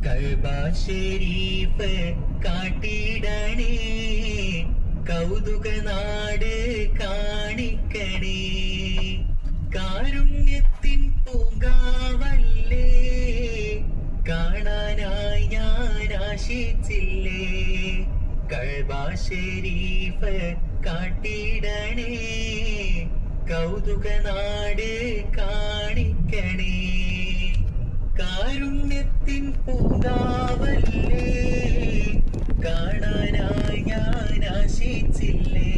കഅബ ശരീഫ് കാട്ടിടണേ, കൗതുക നാട് കാണിക്കണേ. കാരുണ്യത്തിൻ പൂങ്കാവല്ലേ, കാണാനായി ഞാൻ ആശിച്ചില്ലേ. കഅബ ശരീഫ് കാട്ടിടണേ, കൗതുക നാട് കാണിക്കണേ. കാരുണ്യത്തിൻ പൂങ്കാവല്ലേ, കാണാനായി ഞാൻ ആശിച്ചില്ലേ.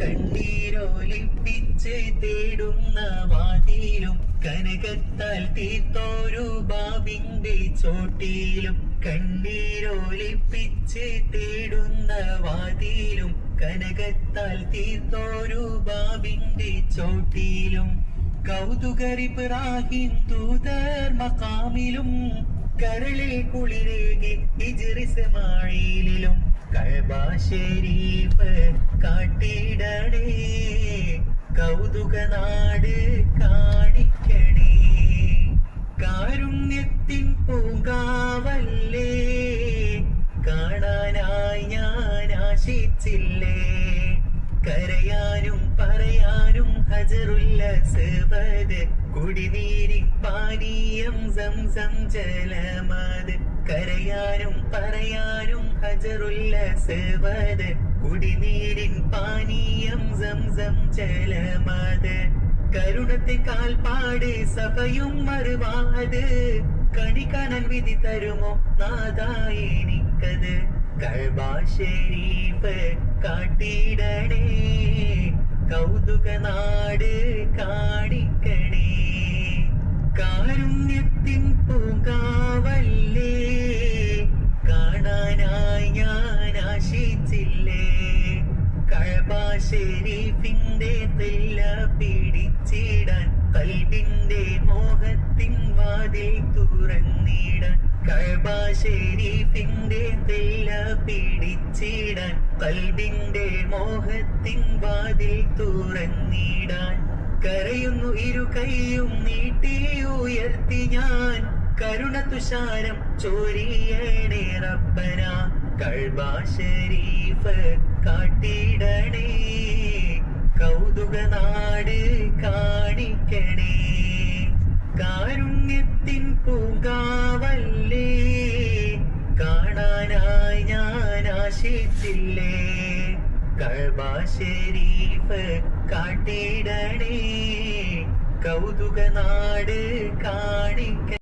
കണ്ണീരൊലിപ്പിച്ച് തേടുന്ന വാതിലും, കനകത്താൽ തീർത്തോരു ബാബിന്റെ ചോട്ടിലും. കണ്ണീരൊലിപ്പിച്ച് തേടുന്ന വാതിലും, കനകത്താൽ തീർത്തോരു ബാബിന്റെ ചോട്ടിലും. കൗതുകർ ഇബ്രാഹിം ദൂതർ മഖാമിലും, കരളിൽ കുളിരേകി ഹിജ്ർ ഇസ്മാഈലിലും. കഅബ ശരീഫ് കാട്ടിടണേ, കൗതുക നാട് കാണിക്കണേ. കാരുണ്യത്തിൻ പൂങ്കാവല്ലേ, കാണാനായി ഞാൻ ആശിച്ചില്ലേ. കരയാനും പറയാനും ഹജറുൽ അസ്വദ്, കുടിനീരിൻ പാനീയം സംസം ജലമത്. കരയാനും പറയാനും ഹജറുൽ അസ്വദ്, കുടിനീരിൻ പാനീയം സംസം ജലമത്. കരുണത്തെ കാൽപ്പാട് സഭയും മറുവാത്, കണി കാണാൻ വിധി തരുമോ നാഥായി എനിക്കത്. കഅബ ശരീഫ് കാട്ടിടണേ, കൗതുക നാട് കാണിക്കണേ. കാരുണ്യത്തിൻ പൂങ്കാവല്ലേ, കാണാനായി ഞാൻ ആശിച്ചില്ലേ. കഅബ ശരീഫിന്റെ തില്ല പിടിച്ചിടാൻ, കൽബിന്റെ മോഹത്തിൻ വാതിൽ തുറന്നിടാൻ. കഅബ ശരീഫിന്റെ തില്ല പിടിച്ചിടാൻ, കൽബിന്റെ മോഹത്തിൻ വാതിൽ തുറന്നിടാൻ. കരയുന്നു ഇരു കൈയും നീട്ടി ഉയർത്തി ഞാൻ, കരുണ തുഷാരം ചൊരിയണേ റബ്ബന. കഅബ ശരീഫ് കാട്ടിടണേ, കൗതുക നാട് കാണിക്കണേ. കാരുണ്യത്തിൻ പൂങ്കാവല്ലേ, കാണാനായി ഞാൻ ആശിച്ചില്ലേ. കഅബ ശരീഫ് കാട്ടിടണേ, കൗതുക നാട് കാണിക്കണേ.